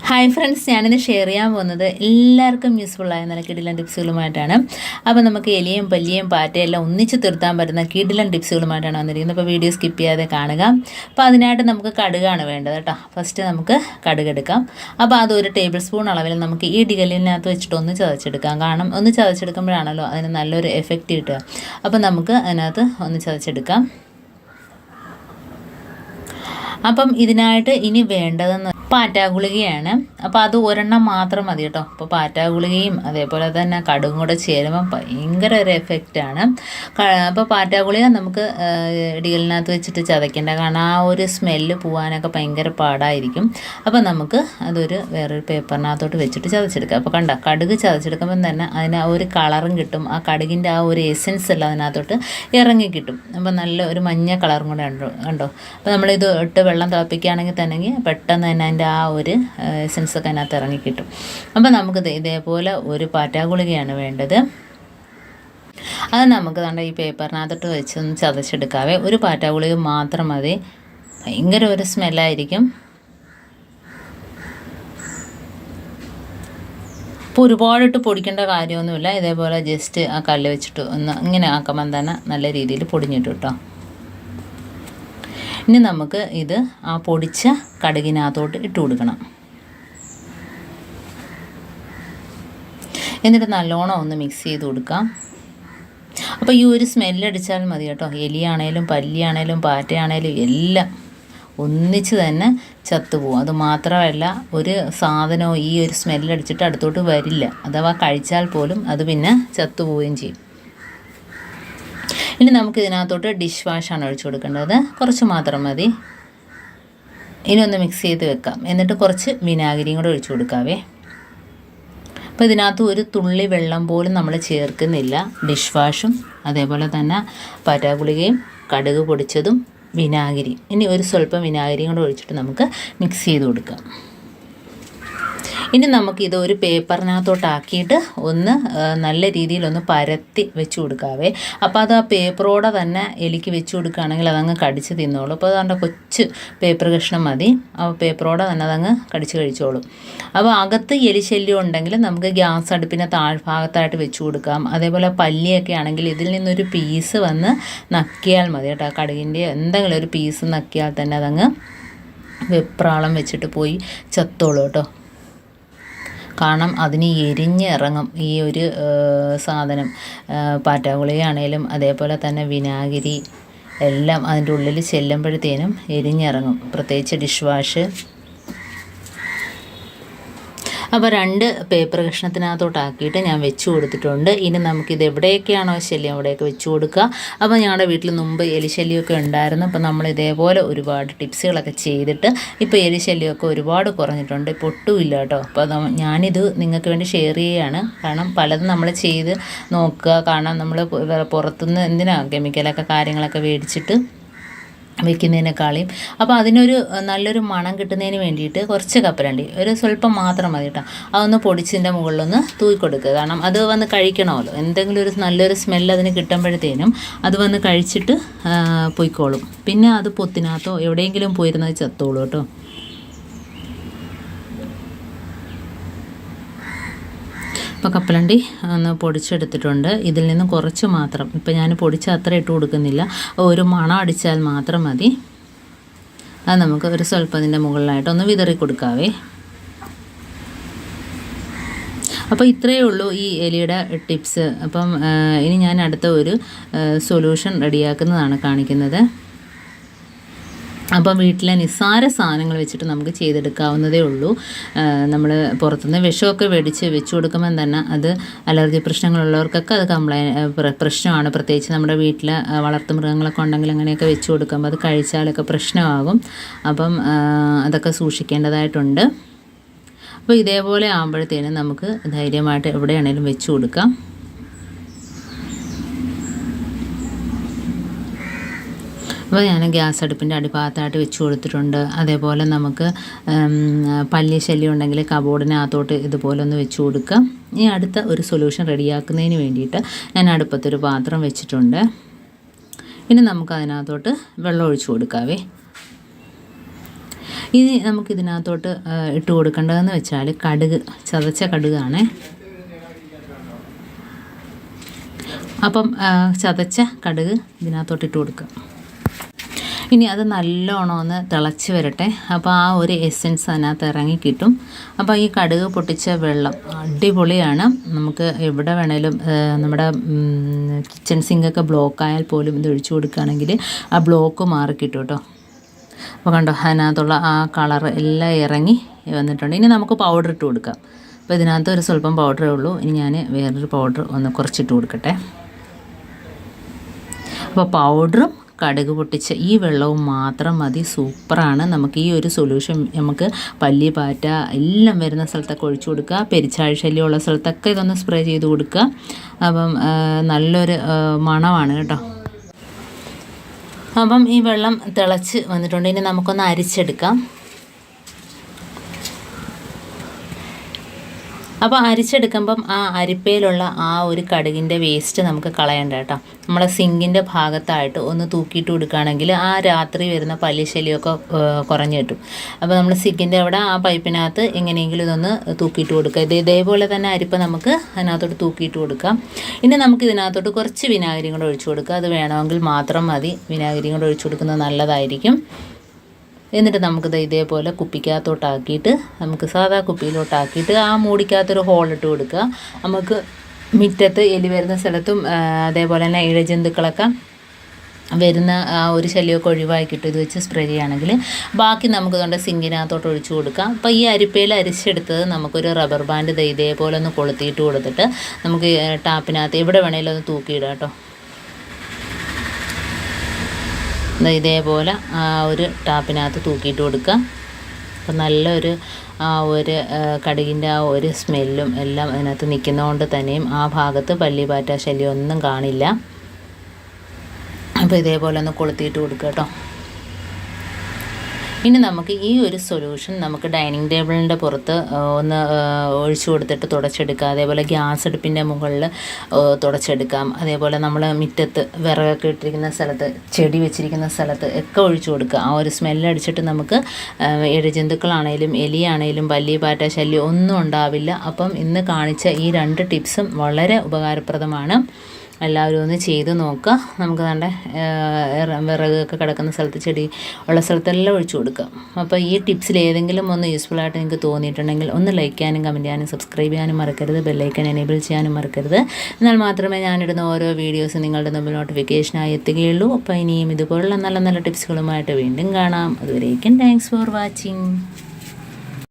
Hi friends, ഞാനിന്ന് share ചെയ്യാൻ പോകുന്നത് എല്ലാവർക്കും യൂസ്ഫുള്ളായ നല്ല കിടിലൻ ടിപ്സുകളുമായിട്ടാണ്. അപ്പോൾ നമുക്ക് എലിയും പല്ലിയും പാറ്റയും എല്ലാം ഒന്നിച്ച് തീർത്താൻ പറ്റുന്ന കിടിലൻ ടിപ്സുകളുമായിട്ടാണ് വന്നിരിക്കുന്നത്. അപ്പോൾ വീഡിയോ സ്കിപ്പ് ചെയ്യാതെ കാണുക. അപ്പോൾ അതിനായിട്ട് നമുക്ക് കടുകാണ് വേണ്ടത് കേട്ടോ. ഫസ്റ്റ് നമുക്ക് കടുക് എടുക്കാം. അപ്പോൾ അത് 1 ടേബിൾ സ്പൂൺ അളവിൽ നമുക്ക് ഈ ഇടികല്ലിനകത്ത് വെച്ചിട്ട് ഒന്ന് ചതച്ചെടുക്കാം. കാരണം ഒന്ന് ചതച്ചെടുക്കുമ്പോഴാണല്ലോ അതിന് നല്ലൊരു എഫക്റ്റ് കിട്ടുക. അപ്പോൾ നമുക്ക് അതിനകത്ത് ഒന്ന് ചതച്ചെടുക്കാം. അപ്പം ഇതിനായിട്ട് ഇനി വേണ്ടതെന്ന് പാറ്റാഗുളികയാണ്. അപ്പോൾ അത് ഒരെണ്ണം മാത്രം മതി കേട്ടോ. അപ്പോൾ പാറ്റാഗുളികയും അതേപോലെ തന്നെ കടുകും കൂടെ ചേരുമ്പോൾ ഭയങ്കര ഒരു എഫക്റ്റാണ്. അപ്പോൾ പാറ്റാഗുളിക നമുക്ക് ഇടികലിനകത്ത് വെച്ചിട്ട് ചതയ്ക്കേണ്ട, കാരണം ആ ഒരു സ്മെല്ല് പോകാനൊക്കെ ഭയങ്കര പാടായിരിക്കും. അപ്പോൾ നമുക്ക് അതൊരു വേറൊരു പേപ്പറിനകത്തോട്ട് വെച്ചിട്ട് ചതച്ചെടുക്കാം. അപ്പോൾ കണ്ട കടുക് ചതച്ചെടുക്കുമ്പം തന്നെ അതിന് ആ ഒരു കളറും കിട്ടും. ആ കടുകിൻ്റെ ആ ഒരു എസൻസ് എല്ലാം അതിനകത്തോട്ട് ഇറങ്ങി കിട്ടും. അപ്പോൾ നല്ല ഒരു മഞ്ഞ കളറും കൂടെ കണ്ടോ. അപ്പോൾ നമ്മളിത് ഇട്ട് വെള്ളം തിളപ്പിക്കുകയാണെങ്കിൽ തന്നെ പെട്ടെന്ന് തന്നെ അതിൻ്റെ ആ ഒരു എസൻസൊക്കെ അതിനകത്ത് ഇറങ്ങിക്കിട്ടും. അപ്പോൾ നമുക്ക് ഇതേപോലെ ഒരു പാറ്റാഗുളികയാണ് വേണ്ടത്. അത് നമുക്ക് കണ്ട ഈ പേപ്പറിനകത്തോട്ട് വെച്ചൊന്ന് ചതച്ചെടുക്കാവേ. ഒരു പാറ്റാഗുളിക മാത്രം മതി. ഭയങ്കര ഒരു സ്മെല്ലായിരിക്കും. അപ്പോൾ ഒരുപാടിട്ട് പൊടിക്കേണ്ട കാര്യമൊന്നുമില്ല. ഇതേപോലെ ജസ്റ്റ് ആ കല്ല് വെച്ചിട്ട് ഒന്ന് ഇങ്ങനെ ആക്കുമ്പം തന്നെ നല്ല രീതിയിൽ പൊടിഞ്ഞിട്ട് കേട്ടോ. ഇനി നമുക്ക് ഇത് ആ പൊടിച്ച കടുകിനകത്തോട്ട് ഇട്ട് കൊടുക്കണം. എന്നിട്ട് നല്ലോണം ഒന്ന് മിക്സ് ചെയ്ത് കൊടുക്കാം. അപ്പോൾ ഈ ഒരു സ്മെല്ലടിച്ചാൽ മതി കേട്ടോ. എലിയാണേലും പല്ലിയാണേലും പാറ്റയാണേലും എല്ലാം ഒന്നിച്ച് തന്നെ ചത്തുപോകും. അത് മാത്രമല്ല ഒരു സാധനവും ഈ ഒരു സ്മെല്ലടിച്ചിട്ട് അടുത്തോട്ട് വരില്ല. അഥവാ കഴിച്ചാൽ പോലും അത് പിന്നെ ചത്തുപോവുകയും ചെയ്യും. ഇനി നമുക്ക് ഇതിനകത്തോട്ട് ഡിഷ് വാഷാണ് ഒഴിച്ചു കൊടുക്കേണ്ടത്. കുറച്ച് മാത്രം മതി. ഇനി ഒന്ന് മിക്സ് ചെയ്ത് വെക്കാം. എന്നിട്ട് കുറച്ച് വിനാഗിരിയും കൂടെ ഒഴിച്ചു കൊടുക്കാവേ. അപ്പോൾ ഇതിനകത്ത് ഒരു തുള്ളി വെള്ളം പോലും നമ്മൾ ചേർക്കുന്നില്ല. ഡിഷ് വാഷും അതേപോലെ തന്നെ പാറ്റാഗുളികയും കടുക് പൊടിച്ചതും വിനാഗിരി. ഇനി ഒരു സ്വല്പം വിനാഗിരിയും കൂടെ ഒഴിച്ചിട്ട് നമുക്ക് മിക്സ് ചെയ്ത് കൊടുക്കാം. ഇനി നമുക്കിത് ഒരു പേപ്പറിനകത്തോട്ടാക്കിയിട്ട് ഒന്ന് നല്ല രീതിയിലൊന്ന് പരത്തി വെച്ച് കൊടുക്കാവേ. അപ്പോൾ അത് ആ പേപ്പറോടെ തന്നെ എലിക്ക് വെച്ച് കൊടുക്കുകയാണെങ്കിൽ അതങ്ങ് കടിച്ച് തിന്നോളും. അപ്പോൾ അതുകൊണ്ട് കൊച്ചു പേപ്പർ കഷ്ണം മതി. ആ പേപ്പറോടെ തന്നെ അതങ്ങ് കടിച്ച് കഴിച്ചോളും. അപ്പോൾ അകത്ത് എലിശല്യം ഉണ്ടെങ്കിൽ നമുക്ക് ഗ്യാസ് അടുപ്പിൻ്റെ താഴ്ഭാഗത്തായിട്ട് വെച്ച് കൊടുക്കാം. അതേപോലെ പല്ലിയൊക്കെ ആണെങ്കിൽ ഇതിൽ നിന്നൊരു പീസ് വന്ന് നക്കിയാൽ മതി കേട്ടോ. കടുകിൻ്റെ എന്തെങ്കിലും ഒരു പീസ് നക്കിയാൽ തന്നെ അതങ്ങ് വെപ്രാളം വെച്ചിട്ട് പോയി ചത്തോളൂ കേട്ടോ. കാരണം അതിന് എരിഞ്ഞ് ഇറങ്ങും ഈ ഒരു സാധനം. പാറ്റാഗുളികയാണേലും അതേപോലെ തന്നെ വിനാഗിരി എല്ലാം അതിൻ്റെ ഉള്ളിൽ ചെല്ലുമ്പോഴത്തേനും എരിഞ്ഞിറങ്ങും. പ്രത്യേകിച്ച് ഡിഷ് വാഷ്. അപ്പോൾ 2 പേപ്പർ കഷ്ണത്തിനകത്തോട്ടാക്കിയിട്ട് ഞാൻ വെച്ച് കൊടുത്തിട്ടുണ്ട്. ഇനി നമുക്കിത് എവിടെയൊക്കെയാണോ ശല്യം അവിടെയൊക്കെ വെച്ച് കൊടുക്കുക. അപ്പോൾ ഞങ്ങളുടെ വീട്ടിൽ മുമ്പ് എലിശല്യമൊക്കെ ഉണ്ടായിരുന്നു. അപ്പോൾ നമ്മൾ ഇതേപോലെ ഒരുപാട് ടിപ്സുകളൊക്കെ ചെയ്തിട്ട് ഇപ്പോൾ എലിശല്യമൊക്കെ ഒരുപാട് കുറഞ്ഞിട്ടുണ്ട്. ഇപ്പോൾ ഒട്ടുമില്ല കേട്ടോ. അപ്പോൾ ഞാനിത് നിങ്ങൾക്ക് വേണ്ടി ഷെയർ ചെയ്യുകയാണ്. കാരണം പലതും നമ്മൾ ചെയ്ത് നോക്കുക. കാരണം നമ്മൾ പുറത്തുനിന്ന് എന്തിനാണ് കെമിക്കലൊക്കെ കാര്യങ്ങളൊക്കെ മേടിച്ചിട്ട് വെക്കുന്നതിനേക്കാളും. അപ്പോൾ അതിനൊരു നല്ലൊരു മണം കിട്ടുന്നതിന് വേണ്ടിയിട്ട് കുറച്ച് കപ്പലണ്ടി ഒരു സ്വല്പം മാത്രം മതി കേട്ടോ. അതൊന്ന് പൊടിച്ചതിൻ്റെ മുകളിലൊന്ന് തൂക്കി കൊടുക്കുക. കാരണം അത് വന്ന് കഴിക്കണമല്ലോ. എന്തെങ്കിലും ഒരു നല്ലൊരു സ്മെല്ല് അതിന് കിട്ടുമ്പോഴത്തേനും അത് വന്ന് കഴിച്ചിട്ട് പൊയ്ക്കോളും. പിന്നെ അത് പൊത്തിനകത്തോ എവിടെയെങ്കിലും പോയിരുന്നത് ചത്തോളൂ കേട്ടോ. ഇപ്പോൾ കപ്പലണ്ടി ഒന്ന് പൊടിച്ചെടുത്തിട്ടുണ്ട്. ഇതിൽ നിന്ന് കുറച്ച് മാത്രം, ഇപ്പോൾ ഞാൻ പൊടിച്ച് അത്ര ഇട്ട് കൊടുക്കുന്നില്ല. ഒരു മണം അടിച്ചാൽ മാത്രം മതി. അത് നമുക്ക് ഒരു സ്വല്പം അതിൻ്റെ മുകളിലായിട്ടൊന്ന് വിതറി കൊടുക്കാവേ. അപ്പോൾ ഇത്രയേ ഉള്ളൂ ഈ എലിയുടെ ടിപ്സ്. അപ്പം ഇനി ഞാൻ അടുത്ത ഒരു സൊല്യൂഷൻ റെഡിയാക്കുന്നതാണ് കാണിക്കുന്നത്. അപ്പം വീട്ടിലെ നിസ്സാര സാധനങ്ങൾ വെച്ചിട്ട് നമുക്ക് ചെയ്തെടുക്കാവുന്നതേ ഉള്ളൂ. നമ്മൾ പുറത്തുനിന്ന് വിഷമൊക്കെ വെച്ച് കൊടുക്കുമ്പം തന്നെ അത് അലർജി പ്രശ്നങ്ങളുള്ളവർക്കൊക്കെ അത് പ്രശ്നമാണ്. പ്രത്യേകിച്ച് നമ്മുടെ വീട്ടിൽ വളർത്തുമൃഗങ്ങളൊക്കെ ഉണ്ടെങ്കിൽ അങ്ങനെയൊക്കെ വെച്ച് കൊടുക്കുമ്പോൾ അത് കഴിച്ചാലൊക്കെ പ്രശ്നമാകും. അപ്പം അതൊക്കെ സൂക്ഷിക്കേണ്ടതായിട്ടുണ്ട്. അപ്പോൾ ഇതേപോലെ ആകുമ്പോഴത്തേനും നമുക്ക് ധൈര്യമായിട്ട് എവിടെയാണേലും വെച്ച് കൊടുക്കാം. അപ്പോൾ ഞാൻ ഗ്യാസ് അടുപ്പിൻ്റെ അടിഭാഗത്തായിട്ട് വെച്ച് കൊടുത്തിട്ടുണ്ട്. അതേപോലെ നമുക്ക് പല്ലി ശല്യം ഉണ്ടെങ്കിൽ കബോർഡിനകത്തോട്ട് ഇതുപോലെ ഒന്ന് വെച്ച് കൊടുക്കാം. ഇനി അടുത്ത ഒരു സൊല്യൂഷൻ റെഡിയാക്കുന്നതിന് വേണ്ടിയിട്ട് ഞാൻ അടുപ്പത്തൊരു പാത്രം വെച്ചിട്ടുണ്ട്. ഇനി നമുക്ക് അതിനകത്തോട്ട് വെള്ളം ഒഴിച്ച് കൊടുക്കാവേ. ഇനി നമുക്കിതിനകത്തോട്ട് ഇട്ട് കൊടുക്കേണ്ടതെന്ന് വെച്ചാൽ കടുക്, ചതച്ച കടുകാണ്. അപ്പം ചതച്ച കടുക് ഇതിനകത്തോട്ട് ഇട്ട് കൊടുക്കുക. ഇനി അത് നല്ലോണം ഒന്ന് തിളച്ച് വരട്ടെ. അപ്പോൾ ആ ഒരു എസെൻസ് അതിനകത്ത് ഇറങ്ങി കിട്ടും. അപ്പോൾ ഈ കടുക് പൊട്ടിച്ച വെള്ളം അടിപൊളിയാണ്. നമുക്ക് എവിടെ വേണേലും നമ്മുടെ കിച്ചൺ സിങ്കൊക്കെ ബ്ലോക്കായാൽ പോലും ഇത് ഒഴിച്ചു കൊടുക്കുകയാണെങ്കിൽ ആ ബ്ലോക്ക് മാറിക്കിട്ടും കേട്ടോ. അപ്പോൾ കണ്ടോ, അതിനകത്തുള്ള ആ കളറ് എല്ലാം ഇറങ്ങി വന്നിട്ടുണ്ട്. ഇനി നമുക്ക് പൗഡർ ഇട്ട് കൊടുക്കാം. അപ്പോൾ ഇതിനകത്ത് ഒരു സ്വല്പം പൗഡറേ ഉള്ളൂ. ഇനി ഞാൻ വേറൊരു പൗഡർ ഒന്ന് കുറച്ചിട്ട് കൊടുക്കട്ടെ. അപ്പോൾ പൗഡറും കടുക് പൊട്ടിച്ച ഈ വെള്ളവും മാത്രം മതി. സൂപ്പറാണ്. നമുക്ക് ഈ ഒരു സൊല്യൂഷൻ നമുക്ക് പല്ലി, പാറ്റ എല്ലാം വരുന്ന സ്ഥലത്തൊക്കെ ഒഴിച്ചു കൊടുക്കുക. പെരിച്ചാഴി ശല്യമുള്ള സ്ഥലത്തൊക്കെ ഇതൊന്ന് സ്പ്രേ ചെയ്ത് കൊടുക്കുക. അപ്പം നല്ലൊരു മണമാണ് കേട്ടോ. അപ്പം ഈ വെള്ളം തിളച്ച് വന്നിട്ടുണ്ട്. ഇനി നമുക്കൊന്ന് അരിച്ചെടുക്കാം. അപ്പോൾ അരിച്ചെടുക്കുമ്പം ആ അരിപ്പയിലുള്ള ആ ഒരു കടുകിൻ്റെ വേസ്റ്റ് നമുക്ക് കളയണ്ട കേട്ടോ. നമ്മളെ സിങ്കിൻ്റെ ഭാഗത്തായിട്ട് ഒന്ന് തൂക്കിയിട്ട് കൊടുക്കുകയാണെങ്കിൽ ആ രാത്രി വരുന്ന പല്ലിശല്യമൊക്കെ കുറഞ്ഞു കിട്ടും. അപ്പോൾ നമ്മൾ സിങ്കിൻ്റെ അവിടെ ആ പൈപ്പിനകത്ത് എങ്ങനെയെങ്കിലും ഇതൊന്ന് തൂക്കിയിട്ട് കൊടുക്കുക. ഇതേപോലെ തന്നെ അരിപ്പ നമുക്ക് അതിനകത്തോട്ട് തൂക്കിയിട്ട് കൊടുക്കാം. ഇനി നമുക്ക് ഇതിനകത്തോട്ട് കുറച്ച് വിനാഗിരി കൂടെ ഒഴിച്ചു കൊടുക്കുക. അത് വേണമെങ്കിൽ മാത്രം മതി. വിനാഗിരി കൂടെ ഒഴിച്ചു കൊടുക്കുന്നത് നല്ലതായിരിക്കും. എന്നിട്ട് നമുക്കിത് ഇതേപോലെ കുപ്പിക്കകത്തോട്ടാക്കിയിട്ട് നമുക്ക് സാധാ കുപ്പിയിലോട്ടാക്കിയിട്ട് ആ മൂടിക്കകത്തൊരു ഹോളിട്ട് കൊടുക്കുക. നമുക്ക് മുറ്റത്ത് എലി വരുന്ന സ്ഥലത്തും അതേപോലെ തന്നെ ഇഴജന്തുക്കളൊക്കെ വരുന്ന ആ ഒരു ശല്യമൊക്കെ ഒഴിവാക്കിയിട്ട് ഇത് വെച്ച് സ്പ്രേ ചെയ്യുകയാണെങ്കിൽ ബാക്കി നമുക്ക് കൊണ്ട് സിങ്കിനകത്തോട്ട് ഒഴിച്ചു കൊടുക്കാം. അപ്പോൾ ഈ അരിപ്പയിൽ അരിച്ചെടുത്തത് നമുക്കൊരു റബ്ബർ ബാൻഡ് ഇതേപോലെ ഒന്ന് കൊളുത്തിയിട്ട് കൊടുത്തിട്ട് നമുക്ക് ടാപ്പിനകത്ത് എവിടെ വേണേലും ഒന്ന് തൂക്കിയിടാം കേട്ടോ. ഇതേപോലെ ആ ഒരു ടാപ്പിനകത്ത് തൂക്കിയിട്ട് കൊടുക്കുക. അപ്പം നല്ലൊരു ആ ഒരു കടുകിൻ്റെ ആ ഒരു സ്മെല്ലും എല്ലാം അതിനകത്ത് നിൽക്കുന്നതുകൊണ്ട് തന്നെയും ആ ഭാഗത്ത് പല്ലി, പാറ്റ ശല്യം ഒന്നും കാണില്ല. അപ്പോൾ ഇതേപോലെ ഒന്ന് കൊളുത്തിയിട്ട് കൊടുക്കുക കേട്ടോ. ഇനി നമുക്ക് ഈ ഒരു സൊല്യൂഷൻ നമുക്ക് ഡൈനിങ് ടേബിളിൻ്റെ പുറത്ത് ഒന്ന് ഒഴിച്ചു കൊടുത്തിട്ട് തുടച്ചെടുക്കാം. അതേപോലെ ഗ്യാസ് അടുപ്പിൻ്റെ മുകളിൽ തുടച്ചെടുക്കാം. അതേപോലെ നമ്മൾ മുറ്റത്ത് വിറകൊക്കെ ഇട്ടിരിക്കുന്ന സ്ഥലത്ത്, ചെടി വെച്ചിരിക്കുന്ന സ്ഥലത്ത് ഒക്കെ ഒഴിച്ചു കൊടുക്കുക. ആ ഒരു സ്മെല്ലടിച്ചിട്ട് നമുക്ക് ഇഴജന്തുക്കളാണേലും എലിയാണേലും പല്ലി, പാറ്റ ശല്യം ഒന്നും ഉണ്ടാവില്ല. അപ്പം ഇന്ന് കാണിച്ച ഈ 2 ടിപ്സും വളരെ ഉപകാരപ്രദമാണ്. എല്ലാവരും ഒന്ന് ചെയ്ത് നോക്കുക. നമുക്ക് നല്ല വിറകൊക്കെ കിടക്കുന്ന സ്ഥലത്ത്, ചെടി ഉള്ള സ്ഥലത്തെല്ലാം ഒഴിച്ചു കൊടുക്കാം. അപ്പോൾ ഈ ടിപ്സിൽ ഏതെങ്കിലും ഒന്ന് യൂസ്ഫുൾ ആയിട്ട് നിങ്ങൾക്ക് തോന്നിയിട്ടുണ്ടെങ്കിൽ ഒന്ന് ലൈക്ക് ചെയ്യാനും കമൻറ്റ് ചെയ്യാനും സബ്സ്ക്രൈബ് ചെയ്യാനും മറക്കരുത്. ബെല്ലൈക്കൻ എനേബിൾ ചെയ്യാനും മറക്കരുത്. എന്നാൽ മാത്രമേ ഞാനിടുന്ന ഓരോ വീഡിയോസ് നിങ്ങളുടെ മുമ്പിൽ നോട്ടിഫിക്കേഷനായി എത്തുകയുള്ളൂ. അപ്പോൾ ഇനിയും ഇതുപോലുള്ള നല്ല നല്ല ടിപ്സുകളുമായിട്ട് വീണ്ടും കാണാം. അതുവരേക്കും താങ്ക്സ് ഫോർ വാച്ചിങ്.